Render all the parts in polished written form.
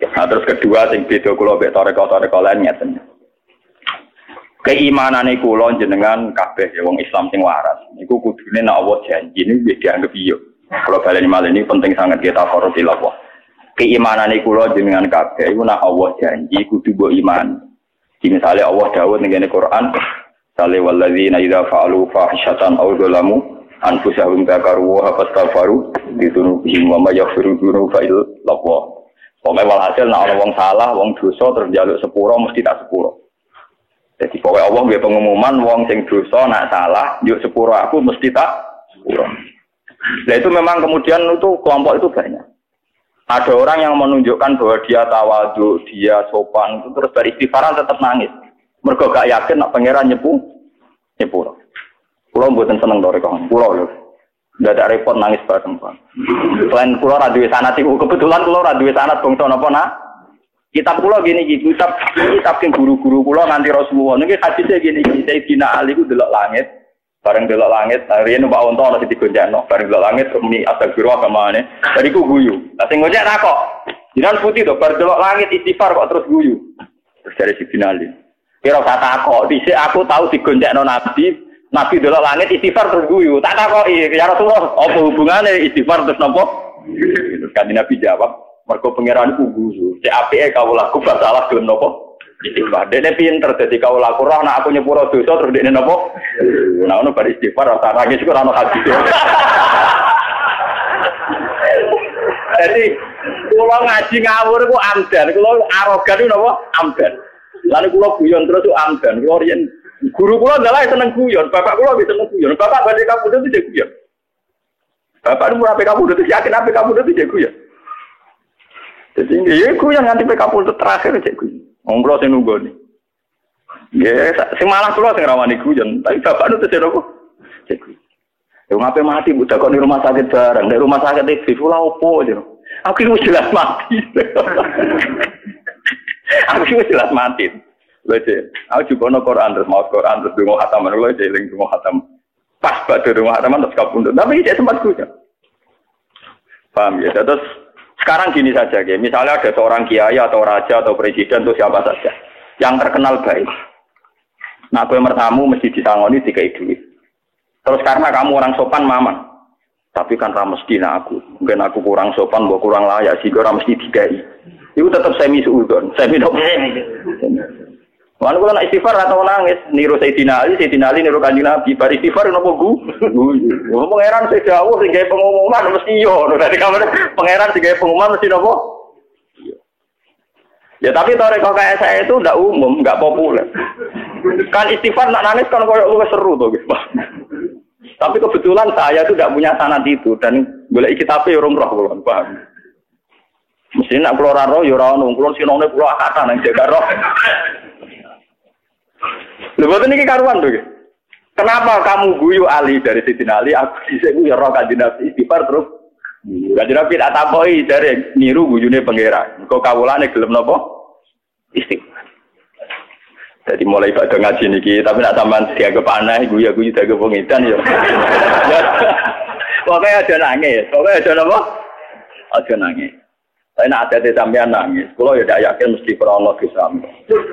Nah, terus kedua sing beda kula mbek toreko-toreko lain ngeten. Keimanane kula jenengan kabeh wong Islam sing waras. Niku kudune nek Allah janji niku dianggep iya. Kula baleni malih ini penting sangat kita hormati Allah. Keimanane kula jenengan kabeh iku nek Allah janji kudu mbok iman. Misale Allah dawuh ning Quran, "Sale walladzina idza fa'alu fahishatan aw dzalamu anfusahum dzakaru wa fastaghfaru lidunubihim wa may yaghfiru dzunuba illa Allah." Pokoknya walhasil nak ana wong salah, wong dosa terus njaluk sepuro mesti tak sepuro. Jadi pokoknya Allah nggih pengumuman wong sing dosa nak salah, njuk sepuro aku mesti tak sepuro. Nah itu memang kemudian itu kelompok itu banyak. Ada orang yang menunjukkan bahwa dia tawadhu, dia sopan, itu terus beristighfaran tetap nangis. Mergo gak yakin nak pangeran nyepuro. Kulo mboten seneng to rekon. Kulo lho. Ndak ada repot nangis bareng Pak. Selain kulo ra duwe sanad iku kebetulan kulo ra duwe sanad bangsa napa nak. Kitab kulo gini iki, kitab sing guru-guru kulo nganti Rasulullah. Niki hadise gini iki, Sayyidina Ali ku delok langit. Bareng delok langit, riyen numpak unta ana digonjakno. Bareng delok langit muni astagfirullah kamane. Bariku guyu. Lah sing ngojek takok. Jinan putih to bar delok langit istighfar kok terus guyu. Terus dari Sayyidina Ali. Kira kata takok, dhisik aku tahu digonjakno Nabi. Nabi delok langit istighfar terus guyu. Tak takoki, ya Rasulullah, apa hubungane istighfar terus napa? Terus kan Nabi jawab, mergo pangeran ku guyu. Cek apike kawula ku salah gelem napa? Istighfar. Dene pinter dadi kawula ku roh nek aku nyepuro dosa terus dene napa? Nah ono bar istighfar rasa nangis kok ora ono hadis. Jadi kula ngaji ngawur ku amdan, kula arogan ku napa? Amdan. Lalu kula guyon terus ku amdan. Kula riyen guru kula adalah seneng guyon, bapak kula bisa seneng guyon. Bapak badhe kamu itu dia guyon. Bapak umur apa kamu itu yakin apa kamu itu dia guyon. Jadi ya guyon nganti kamu itu terakhir cek guyon. Wong kula sing nunggoni. Ya sing malah kula sing rawani guyon, tapi bapak itu cek apa? Cek guyon. Yo ngape mati budak kok di rumah sakit bareng, di rumah sakit iki kula opo yo. Aku wis jelas mati. Aku wis jelas mati. Lho, aku juga ono Quran terus mau Quran terus donga khatam lho eling donga khatam. Pas badhe donga khatam terus kapundhut. Tapi tidak sempat guyon. Paham ya? Terus sekarang gini saja, ya. Misalnya ada seorang kiai atau raja atau presiden atau siapa saja yang terkenal baik. Nah, kowe mertamu mesti disangoni dikai duit. Terus karena kamu orang sopan mamang. Tapi kan ra mesti aku. Mungkin aku kurang sopan, mbok kurang layak sehingga ora mesti dikai. Itu tetap semi suudon, semi dok. Mana kalau nak istighfar atau nangis, niru Sayyidina Ali niru Kanjeng Nabi, bar istighfar napa gu? Pangeran sing dawuh sing gawe pengumuman mesti yo. Dadi kamane pangeran sing gawe pengumuman mesti napa? Ya tapi toreko kayak saya itu enggak umum, enggak populer. Kan istighfar nak nangis kan koyo luwih seru to, Guys. Tapi kebetulan saya itu enggak punya sanad itu dan golek kitabe urung roh kula, paham. Mesti nak kula ora roh ya ora ono, kula sinone kula akatan nang jaga roh. Lha niki karuan to. Kenapa kamu guyu Ali dari Sayyidina Ali? Aku dhisik guyu roh Kanjeng Nabi istighfar terus. Kanjeng Nabi tak takoki dari niru guyune pangeran. Kok kawulane gelem napa? Istighfar. Jadi mulai pada ngaji niki, tapi nak sampean dianggap aneh guyu-guyu dianggap pengidan ya. Pokoknya aja nangis. Pokoknya aja napa? Aja nangis. Saya nak ada sampean nangis. Kalau ya tidak yakin mesti krono bisa.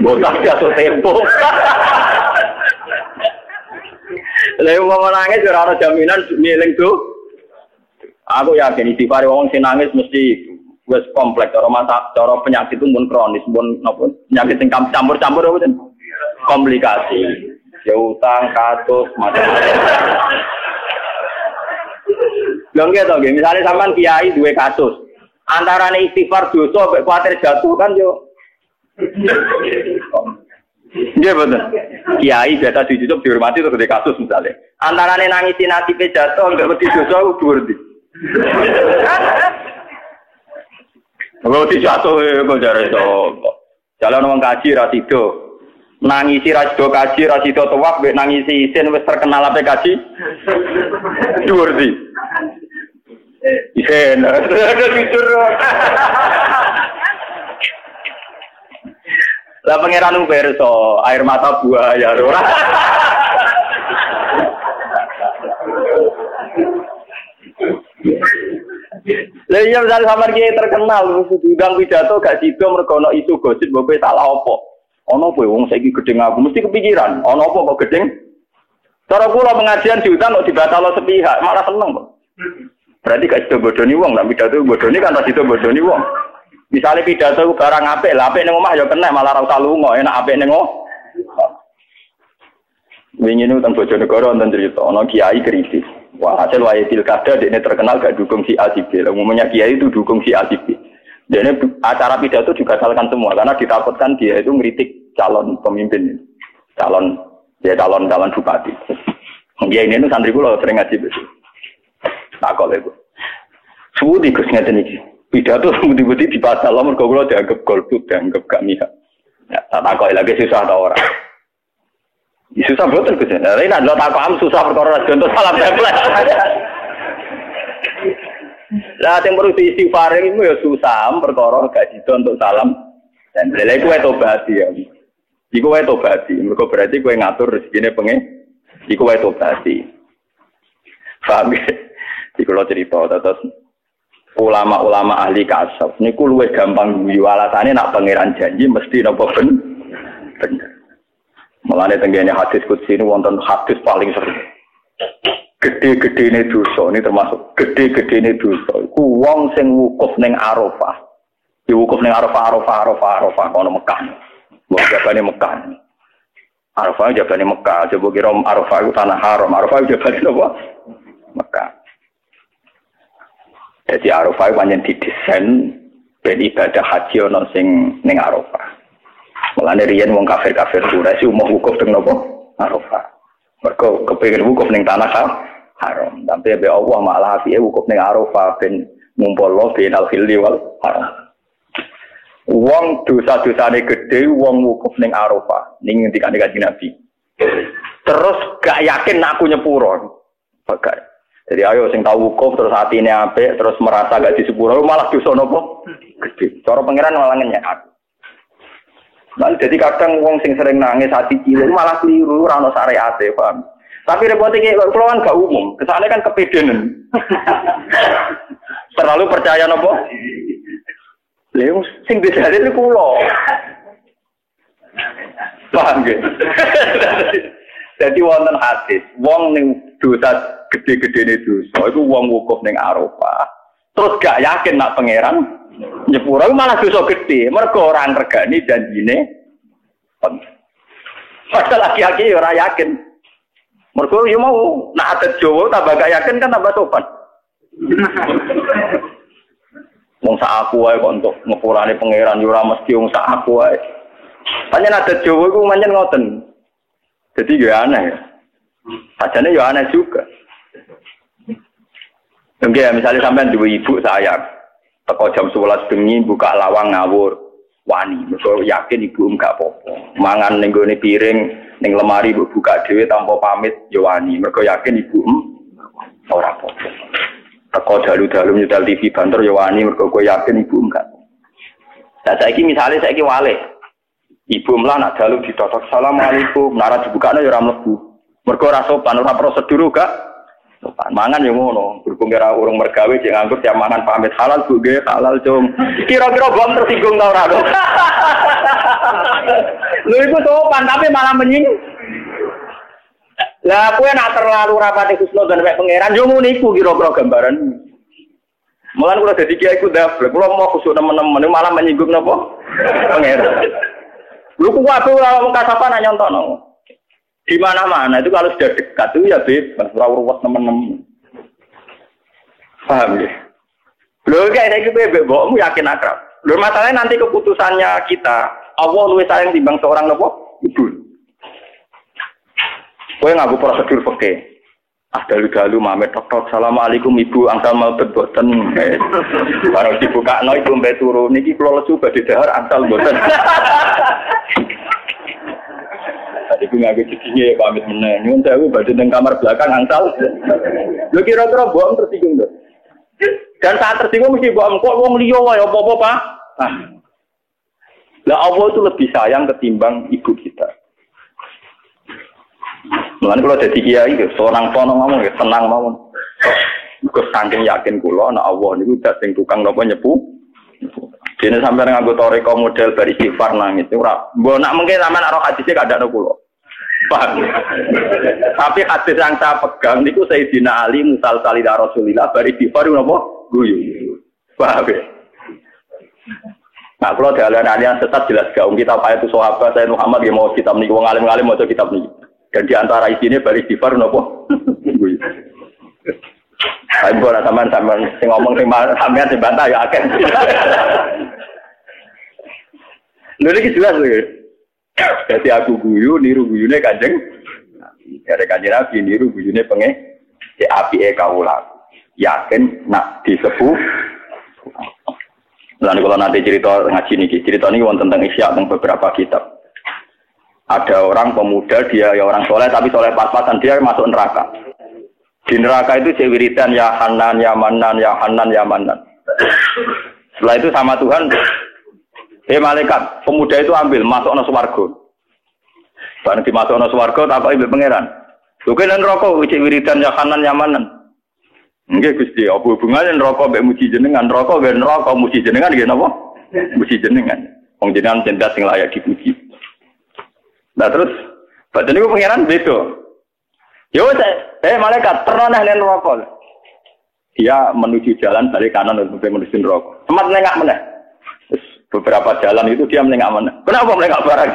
Botak jatuh tempo. Lalu mau nangis ora ana jaminan ngiling tuh. Aku yakin istighfar wong sing nangis mesti wis kompleks cara penyakit itu pun kronis, pun napa penyakit sing campur-campur apa jeneng? Komplikasi. Ya utang, kasus, macam-macam. Lho nggih to nggih, misale sampean kiai duwe kasus. Antarane istighfar dosa mek kuwatir jatuh kan yo. Nggih betul. Kiai biasa dicucuk dihormati terus di kasus misalnya. Antarane nangisi nasibe jatuh mek wedi dosa ku dhuwur ndi. Kalau jatuh kok jare to. Jalan wong kaji ra sido. Nangisi ra sido kaji ra sido tuwak mek nangisi isin wis terkenal ape kaji. Dhuwur ndi. Isen, ada jujur. Lah pangeran Umberto, air mata buaya ora. Lah iya misalnya sampean kiai terkenal diundang pidato gak sida mergo ana isu gosip mbok salah apa. Ana kowe wong saiki gedeng aku mesti kepikiran, ana apa kok gedeng? Cara kula pengajian diundang kok dibatalo sepihak, malah seneng kok. Berarti gak sida bodoni wong, nek pidato bodoni kan ora sida bodoni wong. Misale pidato barang apik, lah apik ning omah ya kena malah ora usah lunga, enak apik ning omah. Wingi niku teng Bojonegoro wonten cerita ana kiai kritis. Wah, hasil wae pilkada dekne terkenal gak dukung si A si B. Umumnya kiai itu dukung si A si B. Dekne acara pidato juga dibatalkan semua karena ditakutkan dia itu ngritik calon pemimpin. Calon bupati. Dia ini nu santri kula sering ngaji betul. Takok lho. Suwi Gus ngeten iki. Pidato mudi-mudi dibatal mergo kula dianggap golput, dianggap gak mihak. Ya, tak takoki lagi susah ta ora. Susah betul Gus. Nah, ini adalah takam susah perkara contoh salam tempel. Lah sing perlu diistighfar itu ya susah perkara gak dido untuk salam tempel. Lha iku wae tobat ya. Iku wae tobat. Mergo berarti kowe ngatur rezekine pengen. Iku wae tobat. Paham ya? Iku lho cerita terus ulama-ulama ahli kasaf niku luwih gampang guyu alasane nak pangeran janji mesti napa bener. Mulane tenggene hadis qudsi ini wonten hadis paling seru. Gede-gedene dosa ini termasuk gede-gedene dosa. Iku wong sing wukuf ning Arafah. Di wukuf ning Arafah kono Mekah. Wong jabane Mekah. Arafah jabane Mekah. Coba kira Arafah itu tanah haram. Arafah jabane apa? Mekah. Jadi Arafah pancen didesain ben ibadah haji ana sing ning Arafah. Mulane riyen wong kafir-kafir Quraisy umum wukuf teng napa? Arafah. Mergo kepengin wukuf ning tanah haram. Tapi be Allah malah piye wukuf ning Arafah ben ngumpulno bin al-hilli wal haram. Wong dosa-dosane gedhe wong wukuf ning Arafah. Ning ngendikane Kanjeng Nabi. Terus gak yakin aku nyepuro. Bagai. Jadi ayo sing tau wukuf terus atine apik terus merasa gak disepuro malah dosa napa? Gedhe. Cara pangeran malah ngenyek aku. Nah, jadi kadang wong sing sering nangis hati cilik malah keliru ora ono syariate, paham. Tapi repote iki kula kan gak umum, kesane kan kepedenan. Terlalu percaya napa? Lha sing bedane iku kula. Paham ge. Jadi wonten hadis, wong ning dosa gede-gedene dosa iku wong wukuf ning Arafah. Terus gak yakin nak pangeran nyepuro malah dosa gede, mergo ora ngregani janjine. Padahal laki-laki ora yakin. Mergo yo mau nak adat Jawa tambah gak yakin kan tambah sopan. Wong sak aku wae kok untuk ngepurane pangeran yo ora mesti wong sak aku wae. Pancen adat Jawa iku pancen ngoten. Jadi yo aneh ya. Sajane yo aneh juga. Enggak, misalnya sampean duwe ibu sayang. Teko jam 11 bengi buka lawang ngawur wani mergo yakin ibu gak apa-apa mangan ning gone piring ning lemari mbok buka dhewe tanpa pamit ya wani mergo yakin ibu ora apa-apa teko dalu-dalu nyedal TV banter ya wani mergo kowe yakin ibu gak. Lah saiki misale saiki wale ibu mlah nak dalu ditotok assalamualaikum nara dibukane ya ora mlebu mergo ora sopan ora prosedur gak. Mangan yang ngono, berhubung kira urung mergawe jek nganggur tiap mangan pamit halal Bu nggih, halal cung. Kira-kira bom tersinggung ta ora to? Lho iku sopan tapi malah menyinggung. Lah kowe nak terlalu rapati husnuzon mek pangeran yo ngono iku kira-kira gambaran. Mulan kula dadi kiai ku ndablek, kula mau khusuk nemen-nemen malah menyinggung napa? Pangeran. Lho ku wae ora wong kasapan nak nyontokno. Di mana-mana itu kalau sudah dekat itu ya bebas, rawuh teman-teman. Paham ya? Lho kayak gitu bebek, mbokmu yakin akrab. Lho masalahnya nanti keputusannya kita, Allah luwih sayang timbang seorang nopo? Ibu. Kowe nganggo prosedur fikih. Dalu-dalu mamet tok-tok assalamualaikum ibu angsal mlebet boten. Baru dibukakno ibu mbek turu niki kula lesu badhe dahar angsal boten. Ibu nganggo jedinge pamit meneh. Nyuwun sewu badhe ning kamar belakang angsal. Lho kira-kira mbok tersinggung to. Dan saat tersinggung mesti mbok kok wong liya wae apa-apa, Pak. Lah Allah itu lebih sayang ketimbang ibu kita. Mulane kalau dadi kiai seorang pono ngomong ya tenang mawon. Kok saking yakin kula nek Allah niku dak sing tukang napa nyepu. Dene sampeyan nganggo toreko model bar istighfar nangis ora. Mbok nak mengke sampean ora hadise kadakno kula. Paham. Tapi hadis yang saya pegang niku Sayyidina Ali musal salida Rasulillah bar istighfar napa guyu. Paham ya? Nah, kalau dalam aliran sesat jelas gak. Kita apa itu sahabat saya Muhammad yang mau kitab nih, wong alim-alim mau kitab nih. Dan di antara isinya bari istighfar nopo. Saya boleh sampean sing ngomong sampean sing bantah ya akeh. Lha iki jelas lho. Jadi aku guyu niru guyune Kanjeng. Dari Kanjeng Nabi niru guyune pengen si apike kawula. Yakin nak disebut. Lalu kalau nanti cerita ngaji nih, cerita ini tentang Isya tentang beberapa kitab. Ada orang pemuda dia ya orang soleh tapi soleh pas-pasan dia masuk neraka. Di neraka itu wiridan ya Hanan ya Manan ya Hanan ya Manan. Setelah itu sama Tuhan, malaikat pemuda itu ambil masuk ke swarga. Bareng dimasuk ke swarga tak ambil pangeran. Lho kene neraka wiridan ya Hanan ya Manan. Nggih Gusti, apa hubungane neraka mbek muji jenengan? Neraka mbek neraka muji jenengan nggih napa? Muji jenengan. Wong jenengan cendak sing layak dipuji. Nah terus badan niku pangeran beda. Yo malaikat pernah nang neraka. Dia menuju jalan balik kanan untuk menuju neraka. Semat nengak meneh. Terus beberapa jalan itu dia menengak meneh. Kenapa menengak barang?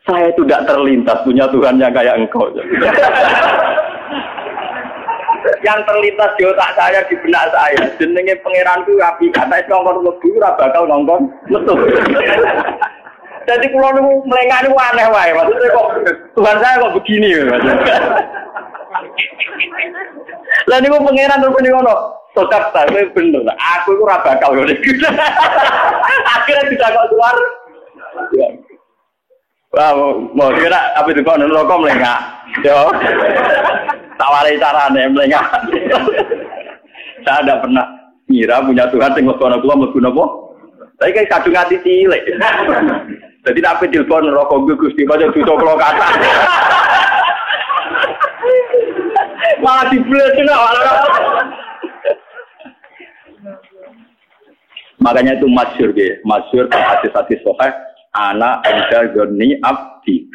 Saya itu tidak terlintas punya Tuhan yang kayak engkau. Yang terlintas di otak saya, di benak saya jenenge pangeranku api kata ngongkon mlebu ora bakal ngongkon metu. Jadi kula niku mlengak niku aneh wae maksudnya kok Tuhan saya kok begini maksudnya. Lah niku pangeran rupane ngono. Sokap ta kowe bener. Aku iku ora bakal ngene. Akhirnya tidak kok keluar. Wah, mau kira apa itu kok neraka mlengak. Yo. Tawari carane mlengak. Saya tidak pernah ngira punya Tuhan sing ngono kula mlebu napa. Tapi kayak kadung ati cilik. Jadi nek telepon neraka Gusti kaya dosa kula kata. Malah diblesno Makanya itu masyhur nggih, masyhur hadis-hadis sahih ana inda goni abdi.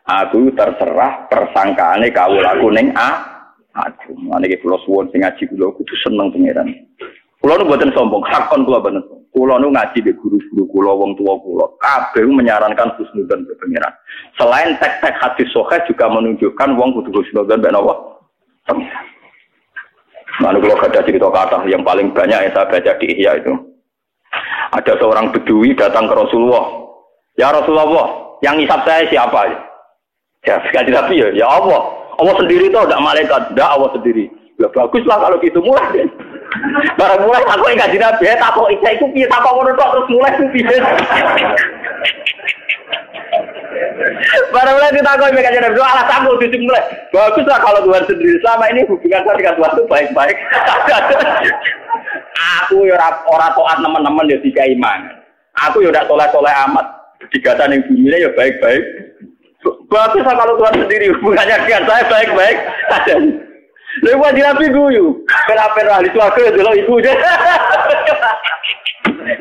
Aku terserah persangkaane kawulaku ning aku. Mane iki kula suwun sing ngaji kula kudu seneng pangeran. Kula nu mboten sombong, hakon kula bener. Kula nu ngaji be guru-guru kula, wong tua kula, kabeh menyarankan husnudzon be pangeran. Selain teks-teks hadis sahih juga menunjukkan wong kudu husnudzon be Allah. Mane kula ada cerita kata yang paling banyak yang saya baca di Ihya itu. Ada seorang bedui datang ke Rasulullah. Ya Rasulullah, yang hisab saya siapa? Ya, sekali Nabi ya Allah. Allah sendiri tahu, tidak malaikat, tidak Allah sendiri. Ya baguslah kalau gitu mulai. Barang mulai aku enggak Nabi, takok isa iku piye takok ngono tok terus mulai ku piye. Barang mulai ditakok enggak Nabi, alah takok itu mulai. Baguslah kalau Tuhan sendiri. Selama ini hubungan saya dengan Tuhan itu baik-baik. Aku ya ora taat teman-teman ya tiga iman. Aku ya ndak soleh-soleh amat. Digatan yang dunia ya baik-baik. Bagus kalau Tuhan sendiri hubungannya dengan saya baik-baik saja. Lalu wajib Nabi guyu. Kenapa ahli suarga dulu ibu dia?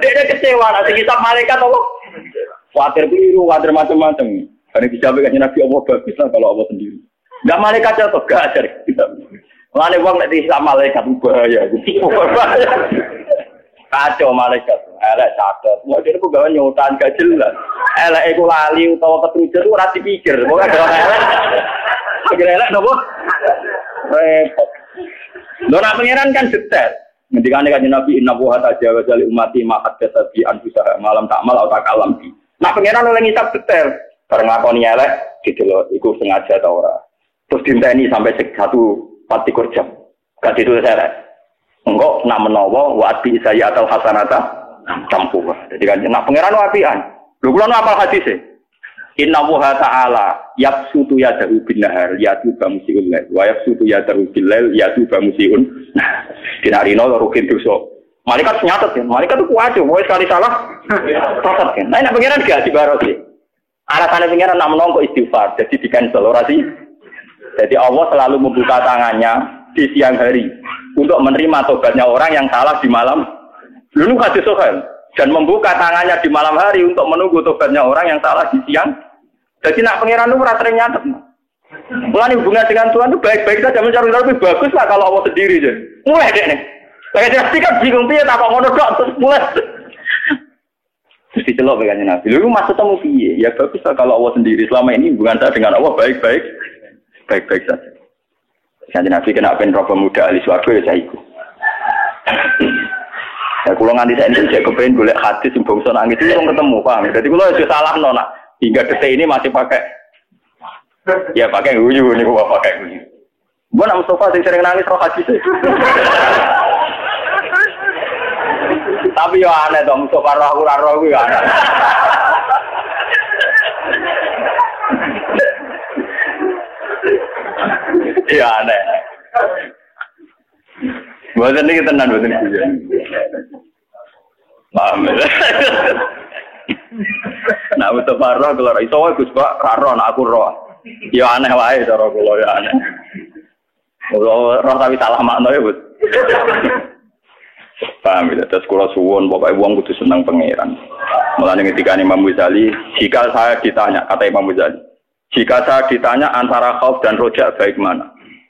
Dia kecewa nanti kisah malaikat Allah. Khawatir keliru, khawatir macam-macam. Karena dijawab Nabi Allah baguslah kalau Allah sendiri. Enggak malaikat atau enggak ajar kita. Mulane wong nek disam malaikat bahaya. Kacau malaikat. Elek catet. Mau dene kok gawe nyutan gak jelas. Elek iku lali utawa ketujuh ora dipikir. Pokoke gawe elek. Akhire elek nopo? Repot. Lho nak pangeran kan detail. Ngendikane kanjeng Nabi inna wa tajawaza li ummati ma hadatsa bi anfusaha malam takmal atau takalam bi. Nak pangeran oleh ngisap detail. Bareng lakoni elek didelok iku sengaja ta ora. Terus dinteni sampai 1 jam. Gak ditulis elek. Engko nak menawa wa bi saya atau hasanata tampuh. Jadi kan nak pangeran apian. Lho kula nu apal hadise. Inna wa ta'ala yabsutu yadahu bin nahar yatu bamusiun lail wa yabsutu yadahu bil lail yatu bamusiun. Nah, dinarino rukin dosa. Malaikat nyatet kan. Malaikat itu kuat yo, wis sekali salah. Catet kan. Nah, nek pangeran gak dibarosi. Alasane pangeran nak menongko istighfar, jadi di cancel ora sih. Jadi Allah selalu membuka tangannya di siang hari untuk menerima tobatnya orang yang salah di malam. Dulu hadis Sahih dan membuka tangannya di malam hari untuk menunggu tobatnya orang yang salah di siang. Jadi nak pangeran itu sering nyatet. Mulai hubungan dengan Tuhan itu baik-baik saja mencari lebih bagus lah kalau Allah sendiri je. Mulai deh nih. Lagi kan bingung piye tak kok ngono tok terus mulai. Terus dicelok dengan Nabi. Lalu maksudnya mau piye? Ya bagus lah kalau Allah sendiri. Selama ini hubungan saya dengan Allah baik-baik saja. Kanjeng Nabi kena penro pemuda ahli swarga ya saya ikut. Ya kula nganti saiki saya kepengen golek hadis sing bangsa nangis itu ketemu, paham. Jadi kula wis salah nona. Hingga detik ini masih pakai guyu niku pakai guyu. Mbok nak Mustafa sing sering nangis roh hadis. Tapi yo aneh to Mustafa roh ora roh kuwi aneh. Iya aneh. Buatan ini tenan buatan guyu. Paham ya? Nah, Mustafa roh kalau iso wae Gus Pak, roh nak aku roh. Ya aneh wae cara kula ya aneh. Roh tapi salah makna ya, Bud. Paham ya? Terus kula suwun pokoke wong kudu seneng pangeran. Mulane ketika Imam Ghazali, jika saya ditanya, kata Imam Ghazali, jika saya ditanya antara khauf dan roja baik mana?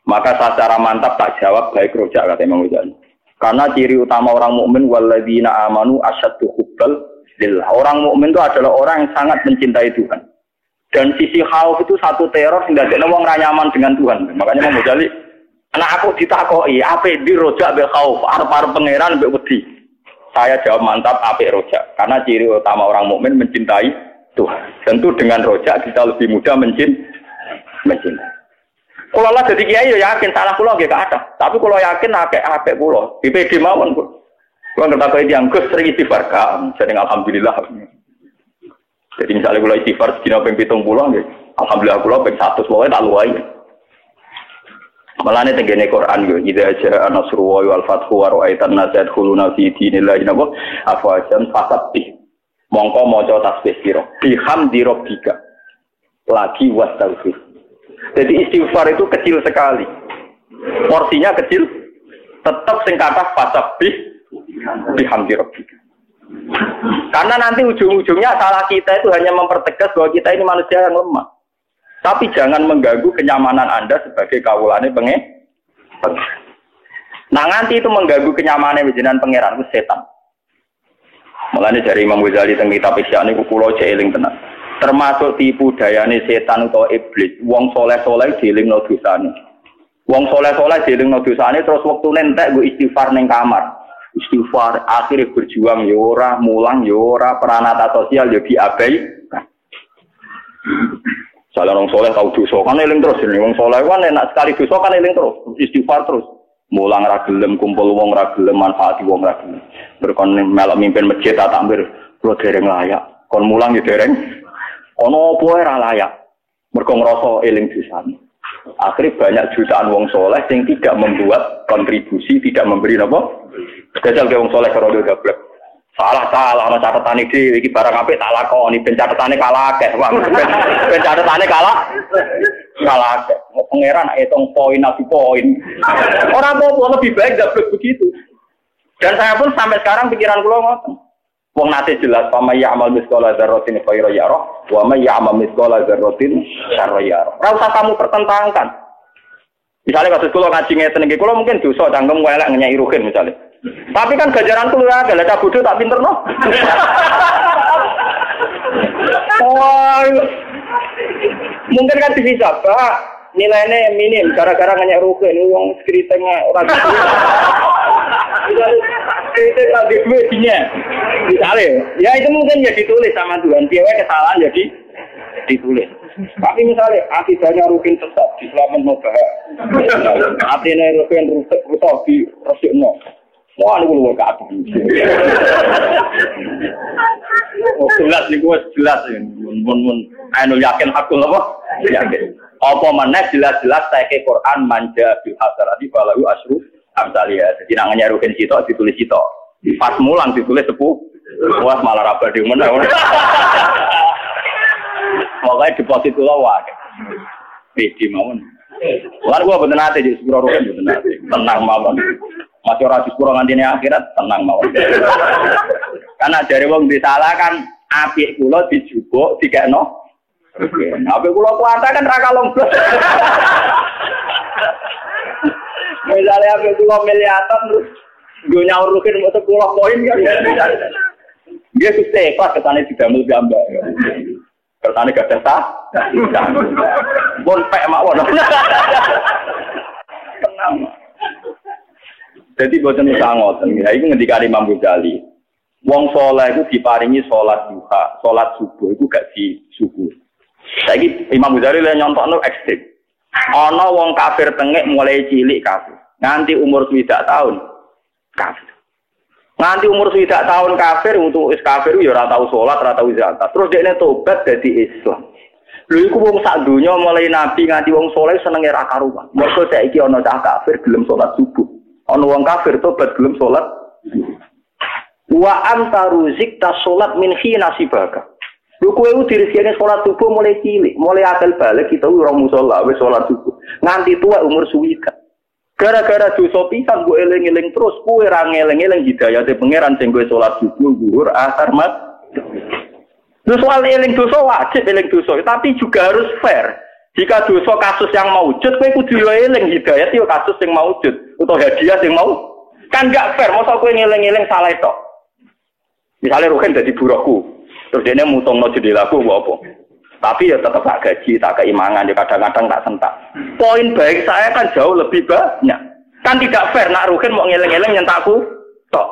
Maka saya secara mantap tak jawab baik roja, kata Imam Ghazali. Karena ciri utama orang mukmin walladzina amanu asyaddu hubbal lillah. Orang mukmin itu adalah orang yang sangat mencintai Tuhan. Dan sisi khauf itu satu teror sing dadekno wong ra nyaman dengan Tuhan. Makanya Imam Ghazali, anak aku ditakoki, apik di roja bil khauf, arep pangeran mbek wedi. Saya jawab mantap apik roja. Karena ciri utama orang mukmin mencintai Tuhan. Tentu dengan roja kita lebih mudah mencintai. Kalau lah jadi kiai ya yakin salah kula nggih gak ada. Tapi kalau yakin apik kula, dipede mawon kula. Kula ngerti yang Gus sering istighfar kan, sering alhamdulillah. Jadi misalnya kula istighfar sedina ping 70 nggih. Alhamdulillah kula ping 100 wae tak luwai. Malane tengene Quran yo, idza ja'a nasrullahi wal fathu wa ra'aitan nas yadkhuluna fi dinillahi afwajan fasabbih. Mongko maca tasbih sira. Bihamdi rabbika. Lagi wastaghfir. Jadi istighfar itu kecil sekali. Porsinya kecil. Tetap sing kathah fasabbih bihamdi rabbika. Karena nanti ujung-ujungnya salah kita itu hanya mempertegas bahwa kita ini manusia yang lemah. Tapi jangan mengganggu kenyamanan Anda sebagai kawulane pengen. Nah nanti itu mengganggu kenyamanan jenengan pangeran itu setan. Mulane dari Imam Ghazali teng kitab Ihya niku kula eling tenan. Termasuk tipu dayane setan utawa iblis. Wong soleh-soleh dielingno dosane. Wong soleh-soleh dielingno dosane terus wektune entek nggo istighfar ning kamar. Istighfar akhirnya berjuang ya ora, mulang ya ora, peranata sosial ya diabai. Salah orang soleh tahu dosa kan eling terus ini. Wong soleh kan enak sekali dosa kan eling terus, istighfar terus. Mulang ra gelem, kumpul wong ra gelem, manfaati wong ra gelem. Berkon melok mimpin masjid tak takbir, kula dereng layak. Kon mulang ya dereng. Ono apa ora layak. Mergo ngrasa eling dosane. Akhirnya banyak jutaan wong soleh yang tidak membuat kontribusi, tidak memberi apa? Jajal ke wong soleh karo gablek. Salah ana catetane dhewe iki barang apik tak lakoni ben catetane kalah akeh. Ben catetane kalah akeh. Pangeran hitung poin nabi poin. Ora apa-apa lebih baik gablek begitu. Dan saya pun sampai sekarang pikiran kula ngoten. Wong nate jelas pama ya amal miskola dzarratin khairan yarah wa may ya'mal miskola dzarratin syarran yarah. Ora usah kamu pertentangkan. Misalnya kasus kula ngaji ngeten iki kula mungkin dosa cangkem elek nyai ruhin misalnya. Tapi kan gajaran kula akeh lha bodoh tak pinterno. Oh. Mungkin kan bisa, Pak. Nilainya minim gara-gara ngenyek ruhin wong skritenge ora gitu. Itu lagi duitnya. Misalnya, ya itu mungkin ya ditulis sama Tuhan. Dia kesalahan jadi ditulis. Tapi misalnya akidahnya rukin tetap di selamat mubah. Artinya rukin rusak di resikno. Wah, ini gue gak apa. Jelas nih gue jelas ya. Anu yakin aku apa? Yakin. Apa mana jelas-jelas saya ke Quran manja bil hasanati falahu asyru amsaliyah. Jadi namanya rukin sitok ditulis sitok. Pas mulang ditulis 10. Wah malah rabadi mana? Pokoknya deposit kula wae. Pedi mawon. Lan gua mboten nate di sepuro roh mboten nate. Tenang mawon. Masih ora di sepuro ngantine akhirat tenang mawon. Karena dari wong disalah kan apik kula dijupuk dikekno. Oke, apik kula kuwata kan ra kalong blas. Misalnya apik kula miliatan terus nggo nyaur rukin mau 10 poin kan. Dia susah pas ketane didamel gambar. Ketane gak ada Pun pek mawon. Tenang. Jadi boten usah ngoten. Ya iku ngendikane Imam Ghazali. Wong saleh iku diparingi salat duha, salat subuh iku gak di subuh. Saiki Imam Ghazali le nyontokno ekstrem. Ana wong kafir tengik mulai cilik kafir, nganti umur 7 tahun kafir. Nganti umur 7 tahun kafir untuk wis kafir ya ora tau salat, ora tau zakat. Terus dekne tobat dadi Islam. Lho iku wong sak donya mulai nabi nganti wong saleh senenge ra karuan. Mergo saiki ana cah kafir gelem salat subuh. Ana wong kafir tobat gelem salat. Wa anta ruzikta salat min khina sibaka. Lho kowe ku dirizkine salat subuh mulai cilik, mulai akal balik kita ora musala wis salat subuh. Nganti tua umur 7. Gara-gara dosa pisan mbok eling-eling terus kowe ra ngeling-eling hidayate pangeran sing kowe salat subuh, zuhur, asar, maghrib. Lho soal eling dosa wajib eling dosa, tapi juga harus fair. Jika dosa kasus yang maujud kowe kudu eling hidayat yo kasus sing maujud utawa hadiah sing mau. Kan enggak fair, mosok kowe ngeling-eling salah tok. Misalnya Ruhin jadi buruhku, terus dia mutongno jendelaku apa? Tapi ya tetap tak gaji, tak keimangan, ya kadang-kadang tak sentak. Poin baik saya kan jauh lebih banyak. Kan tidak fair, nak Ruhin mau ngeleng-ngeleng nyentakku, tok.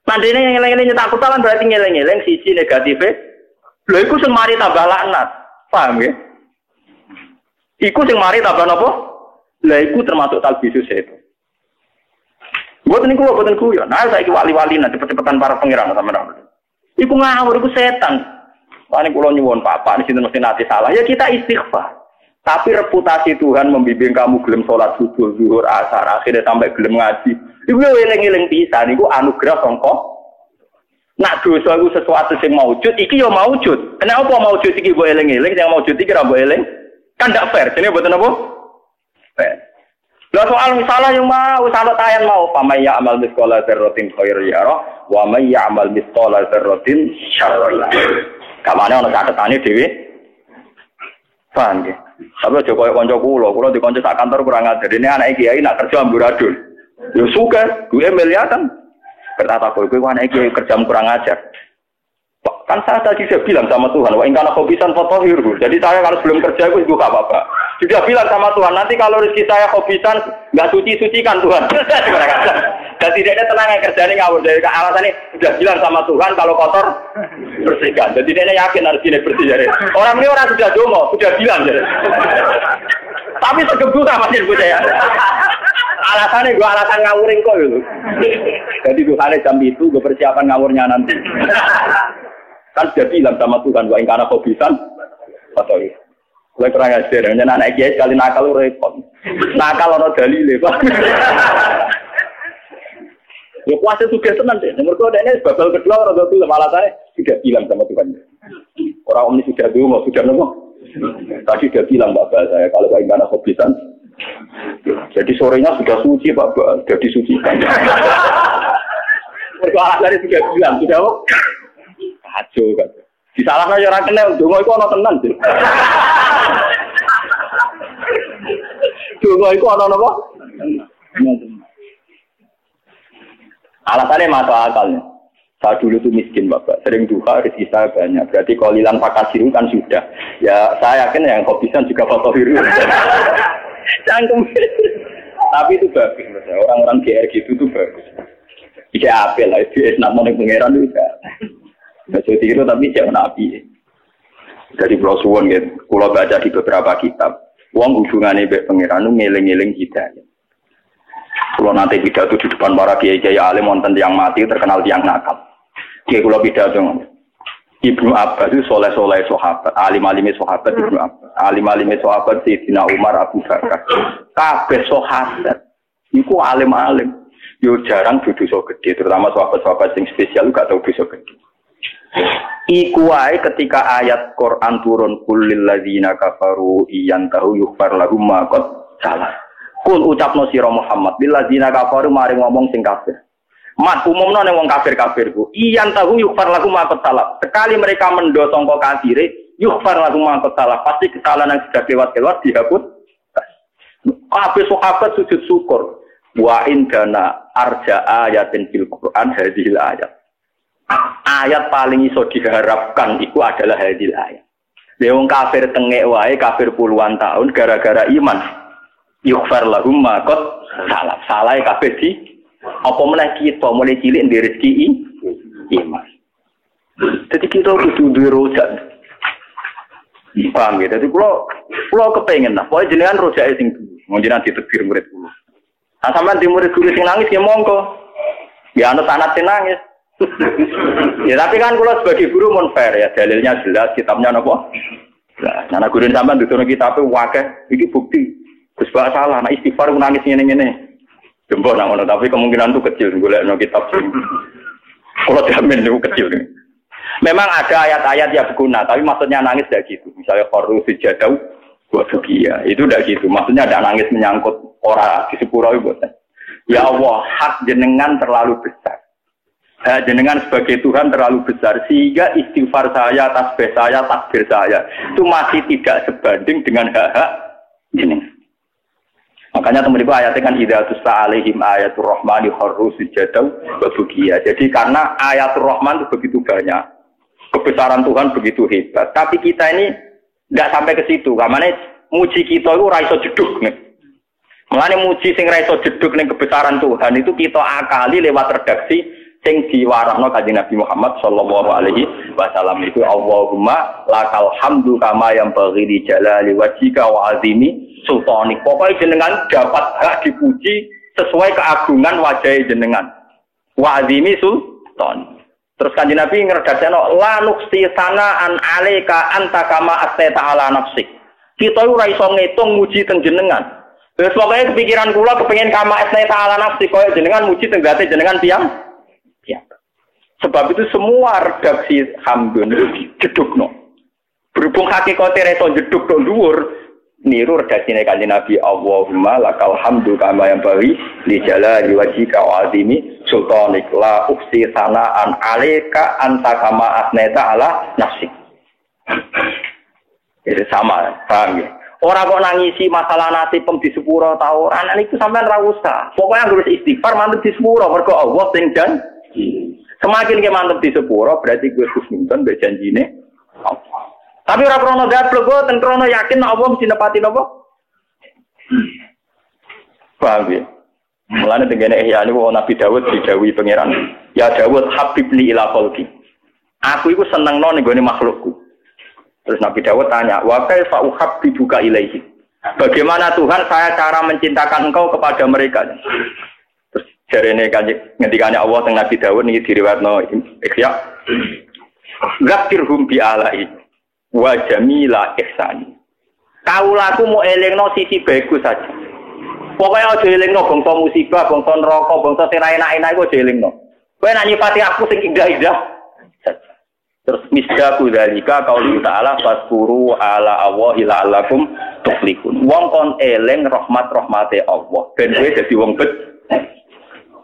Nanti ini ngeleng-ngeleng nyentakku, kan berarti ngeleng-ngeleng sisi negatifnya. Loh, itu sing mari tambah laknat, paham ya? Iku sing mari tambah apa? Lah, iku termasuk talbisus itu. Buatan ku ya. Nah, saya wali-wali nanti cepet-cepetan para pengiran sama-sama. Iku ngawur, iku setan. Wah, ini kalau nyuwun papa di sini mesti nanti salah. Ya kita istighfar. Tapi reputasi Tuhan membimbing kamu gelem sholat subuh, zuhur, asar, akhirnya sampai gelem ngaji. Iku eling-eling pisan. Iku anugerah sangka. Nak dosa iku sesuatu yang maujud. Iki yo maujud. Kenapa maujud iki mbok eling-eling? Yang maujud iki ra mbok eling? Kan ndak fair. Jenenge mboten apa? Fair. Lah soal misalnya yang mau salat ayan mau pamaya amal misqala dzarratin khairan yara wa may ya'mal misqala dzarratin syarran yara. Kamane ana catetane dhewe. Paham nggih? Tapi aja koyo kanca kula di kanca sak kantor kurang ajar. Dene anake kiai nak kerja amburadul. Ya suka, duwe miliatan. Berkata kowe anake kiai kerja kurang ajar. Kan saya tadi sudah bilang sama Tuhan, wa in kana khobisan fatahhirhu. Jadi saya kalau sebelum kerja itu juga apa-apa. Sudah bilang sama Tuhan, nanti kalau rezeki saya khobisan enggak suci-sucikan Tuhan. Dan tidak ada tenang kerjane ngawur. Dari alasan ini sudah bilang sama Tuhan kalau kotor bersihkan. Jadi dia yakin harus ini bersih jadi. Orang ini orang sudah dongo, sudah bilang jadi. Tapi segebuka masih bocah ya. Alasannya gue alasan ngawurin kok gitu. Jadi Tuhan jam itu gue persiapan ngawurnya nanti. Kan sudah bilang sama Tuhan, wa in kana khobisan atau iya. Gue kurang ajar, hanya anak kiai sekali nakal repot. Nakal ono dalile, Pak. Ya puasa sudah tenang deh. Nomor kedua ini babal kedua orang tua itu alasannya sudah bilang sama Tuhan. Orang om ini sudah dulu, sudah nunggu. Tadi sudah bilang bapak saya kalau wa in kana khobisan. Jadi sorenya sudah suci Pak, sudah disucikan. Mereka alasannya sudah bilang, sudah apa? Ajo kan. Disalahno ya ora kena donga iku ana tenan, Dik. Donga iku ana napa? Alasannya masuk akalnya. Saya dulu tuh miskin Bapak, sering duha rezeki saya banyak. Berarti kalau hilang fakasiru kan sudah. Ya saya yakin yang kopisan juga fotohiru. Cangkem. Tapi itu bagus menurut saya. Orang-orang GR gitu tuh bagus. Tidak apel lah, itu nak mau pengeran juga. Nggak jadi itu tapi jangan nabi. Dari Pulau Suwon gitu, kalau baca di beberapa kitab, uang hubungannya dengan pengiran itu ngeling-ngeling hidayah. Kalau nanti pidato di depan para kiai-kiai alim wonten yang mati terkenal tiang nakal. Kiai kalau pidato Ibnu Abbas itu soleh-soleh sahabat, alim-alimnya sahabat Ibnu Abbas, alim-alimnya sahabat Sayyidina Umar Abu Bakar. Kabeh sahabat, itu alim-alim. Yo jarang dosa gede, terutama sahabat-sahabat yang spesial gak tahu dosa gede. Iku wae ketika ayat Quran turun kulil ladzina kafaru iyantahu yughfar lahum ma qad salah. Kul ucapno sira Muhammad bil ladzina kafaru mari ngomong sing kafir. Mat umumno ning wong kafir-kafir ku iyantahu yughfar lahum ma qad salah. Sekali mereka mendo sangka kafire yughfar lahum ma qad salah, pasti kesalahan yang sudah lewat dihapus. Kabeh sahabat sujud syukur. Wa indana arja ayatin fil Quran hadhil ayat. Ayat paling iso diharapkan itu adalah hadil ayat. Wong kafir tengek wae kafir puluhan tahun gara-gara iman. Yughfar lahum ma qad salah. Salah kabeh di apa meneh kita mulai cilik ndek rezeki iman. Jadi kita kudu duwe rojak. Paham ya? Jadi kula kepengin lah. Pokoke jenengan rojake sing duwe. Jenengan ditegir murid kula. Nah sampean di murid guru sing nangis ya monggo. Ya ana sanad sing nangis. Ya tapi kan kalau sebagai guru mun fair ya dalilnya jelas kitabnya napa? Nah guru sampean ditutur kitabe wakeh iki bukti. Gus Bak salah, nah istighfar nangis ngene-ngene. Jembok nang ngono tapi kemungkinan itu kecil golekno kitab sing kalau jamin itu kecil. Memang ada ayat-ayat yang berguna tapi maksudnya nangis tidak gitu. Misalnya qaru sujadau wa bukia. Itu tidak gitu. Maksudnya ada nangis menyangkut ora di sepuro iku. Ya Allah, hak jenengan terlalu besar. Jenengan sebagai Tuhan terlalu besar sehingga istighfar saya, tasbih saya, takbir saya itu masih tidak sebanding dengan hak-hak jenengan. Makanya teman-teman ayatnya kan idzatus alaihim ayatul rahmani kharru sujadaw wa bukiya. Jadi karena ayatul rahman itu begitu banyak, kebesaran Tuhan begitu hebat. Tapi kita ini tidak sampai ke situ. Karena muji kita itu ra iso jedug nih. Mulane muji sing ra iso jedug ning kebesaran Tuhan itu kita akali lewat redaksi sing diwarahno Kanjeng Nabi Muhammad sallallahu alaihi wasallam itu Allahumma lakal hamdu kama yang baghi li jalali wajhika wa azimi sultanik. Pokoknya jenengan dapat hak dipuji sesuai keagungan wajah jenengan. Wa azimi sultan. Terus Kanjeng Nabi ngredakno la nuqsi sanaan alaika anta kama astata ala nafsik. Kita ora iso ngitung muji teng jenengan. Terus pokoknya kepikiran kula kepengin kama astata ala nafsik koyo jenengan muji teng gate jenengan tiyang. Ya. Sebab itu semua redaksi hamdun itu jedukno. Berhubung hakikate reso jeduk tok dhuwur, niru redaksine Kanjeng Nabi Allahumma lakal hamdu kama yang bari li jalali wajhika wa azimi sultanik la uksi sanaan alaika anta kama asnata ala nafsik. Itu sama, paham ya? Orang kok nangisi masalah nasib di sepuro ta ora, anak itu sampean ra usah. Pokoke anggere istighfar mantep di sepuro mergo Allah sing jan. Semakin ke mantep di sepuro berarti gue khusnudon be janjine Allah. Tapi ora krono gablek kok ten krono yakin Allah mesti nepati napa? Paham ya? Mulane tengene ihya niku Nabi Daud didhawuhi pangeran, "Ya Daud habibli ila khalqi." Aku iku senengno ning gone makhlukku. Terus Nabi Daud tanya, "Wa kaifa uhabbibuka ilaihi?" Bagaimana Tuhan saya cara mencintakan engkau kepada mereka? Terus jarene ngendikane Allah teng Nabi Daud niki diriwayatno Ihya. Zakirhum bi alai wa jamila ihsani. Kaulaku mau elingno sisi bagus saja. Pokoknya aja elingno bangsa musibah, bangsa neraka, bangsa sing enak-enak iku aja elingno. Kowe nek nyipati aku sing indah-indah. Terus misdaku dalika qaulu ta'ala fasfuru ala Allahi la'allakum tuflihun. Wong kon eling rahmat-rahmate Allah ben kowe dadi wong bet.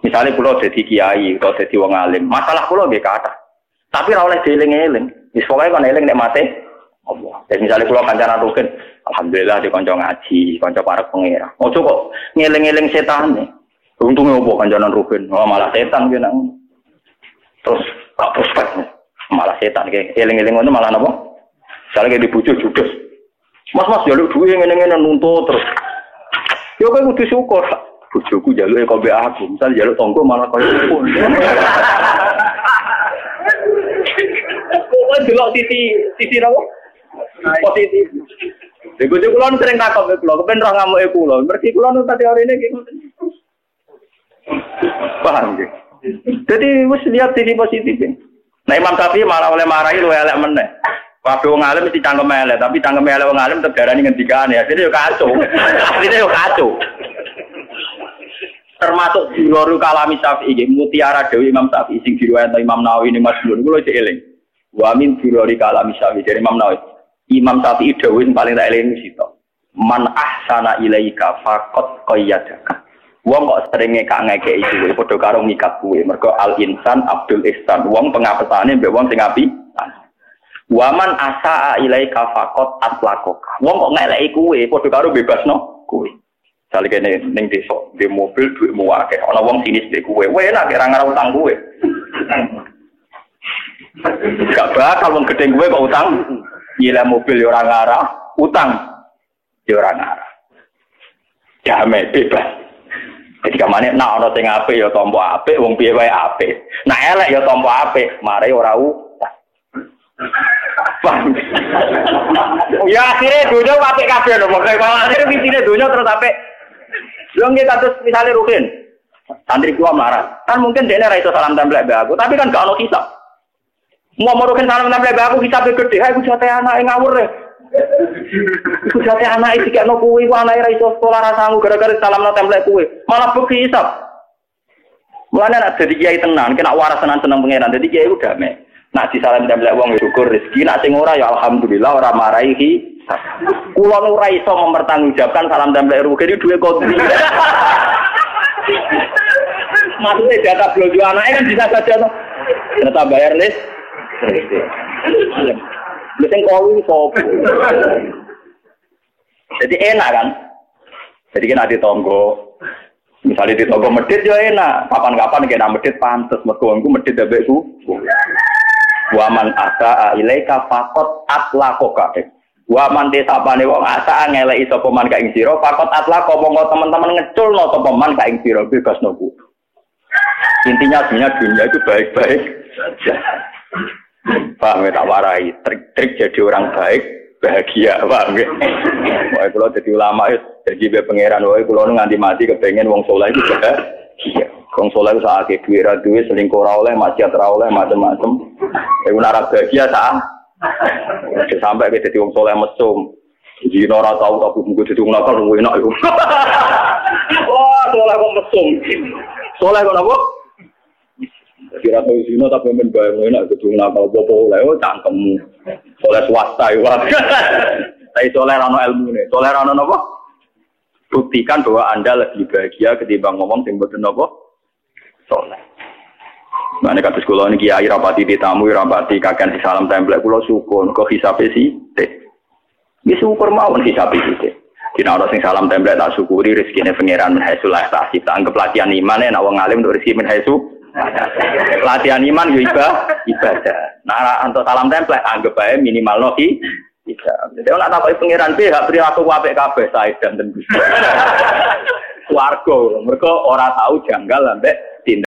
Misale kula dadi kiai utawa dadi wong alim, masalah kula nggih kathah. Tapi ora oleh dieling-eling. Wis pokoke kon eling nek mate Allah. Jadi misale kula kancanan rugen, alhamdulillah di kanca ngaji, kanca para pengira. Ojo kok ngeling-eling setane. Untunge opo kancanan rugen, oh, malah setan ki nang. Terus gak prospek. Malah setan ki eling-eling ngono malah napa? Misale ki dibujuk judes. Mas jaluk duwe ngene-ngene nuntut terus. Yo kowe kudu syukur. Bojoku jaluke kok mbek aku, misal jaluk tonggo malah koyo pun. Kok delok sisi napa? Positif. Lha bojo kula sering takok kula, kepen roh ngamuke kula. Mergi kula nu teorine iki ngoten. Paham nggih? Jadi wis lihat sisi positif. Nah Imam Syafi'i malah oleh marahi luwe elek meneh. Kabeh wong alim mesti cangkem elek, tapi cangkem elek wong alim tegarani ngendikane. Asline yo kacau. Asline yo kacau. Termasuk Jurul Kalami Syafi'i, mutiara Dewi Imam Syafi'i sing diriwayatno Imam Nawawi ning Majnun kula cek eling. Wa min birori kalami Syafi'i dari Imam Nawawi. Imam Syafi'i dawuh paling tak eling sito. Man ahsana ilaika faqad qayyadaka. Wong kok seringe kak ngekeki kuwi padha karo mikat kuwi. Mergo al insan Abdul Ihsan. Wong pengapesane mbek wong sing apik. Wa man asaa ilaika faqad atlaqaka. Wong kok ngeleki kuwi padha karo bebasno kuwi. Sale kene ning desa, di mobil duitmu akeh. Ana wong sinis dhek kuwe. Weh enak ora ngarep utang kuwe. Gak bakal wong gedhe kuwe kok utang. Gila mobil ya ora ngarah, utang ya ora ngarah. Damai bebas. Jadi kamane nek ana sing apik ya tampa apik, wong piye wae apik. Nek elek ya tampa apik, mare ora utang. Ya akhirnya dunia apik kabeh lho, pokoke akhire intine dunia terus apik. Lho nggih kados misale Ruhin. Santri kuwi marah. Kan mungkin dene ra iso salam tempel mbek aku, tapi kan gak ono hisab. Mau Ruhin salam tempel mbek aku hisabe gede, aku jate anake ngawur e. Iku jate anake dikekno kuwi, ku anake ra iso sekolah ra sanggup gara-gara salam tempel kuwi. Malah beki hisab. Mulane nek dadi kiai tenan, kena waras tenan seneng pangeran. Dadi kiai udah damai. Nak disalam tempel wong syukur rezeki, nak sing ora ya alhamdulillah ora marahi. Kula ora iso mempertanggungjawabkan salam tempel rugi iki duwe kok. Maksudnya data blojo anaknya kan bisa saja tuh. Ternyata bayar list. Mesti kowi sop. Jadi enak kan? Jadi kan ada tonggo. Misalnya di tonggo medit ya enak. Kapan-kapan kena medit pantes mergo engko medit ambek ku. Wa man asa ilaika faqat atlaqaka. Wa man desapane wong asa ngeleki sapa man ka ing sira faqat atlaqa monggo teman-teman ngeculno sapa man ka ing sira bebasno ku. Intinya sebenarnya dunia itu baik-baik saja. Pak tak warai trik-trik jadi orang baik bahagia Pak nggih. Wae kula dadi ulama jadi be pangeran wae kula nganti mati kepengen wong saleh itu bahagia. Wong saleh iku sakake duwe ra duwe selingkuh ora oleh maksiat ora oleh macam-macam. Iku ora bahagia ta. Sampai ke dadi wong saleh mesum. Jadi ora tau tapi mung dadi wong nakal luwih enak iku. Wah, saleh kok mesum. Saleh kok napa? Kira tau sino tapi men bae enak kudu nakal apa oleh cangkemmu. Saleh swasta iku. Tapi saleh ana ilmune. Saleh ana napa? Buktikan bahwa Anda lebih bahagia ketimbang ngomong sing mboten napa? Saleh. Mane kados kula niki kiai rapati ditamu rapati kakean salam tempel kula syukur kok hisabe sithik. Wis syukur mawon hisabe sithik. Dina ora sing salam tempel tak syukuri rezekine pangeran Haisulah tasib. Anggap latihan iman nek wong alim untuk rezeki men Haisu. Latihan iman yo ibadah. Nah untuk salam tempel anggap bae minimal noki. Tidak. Jadi ora takoki pangeran piye hak perilaku apik kabeh sae dan Gusti. Warga mergo ora tahu janggal ambek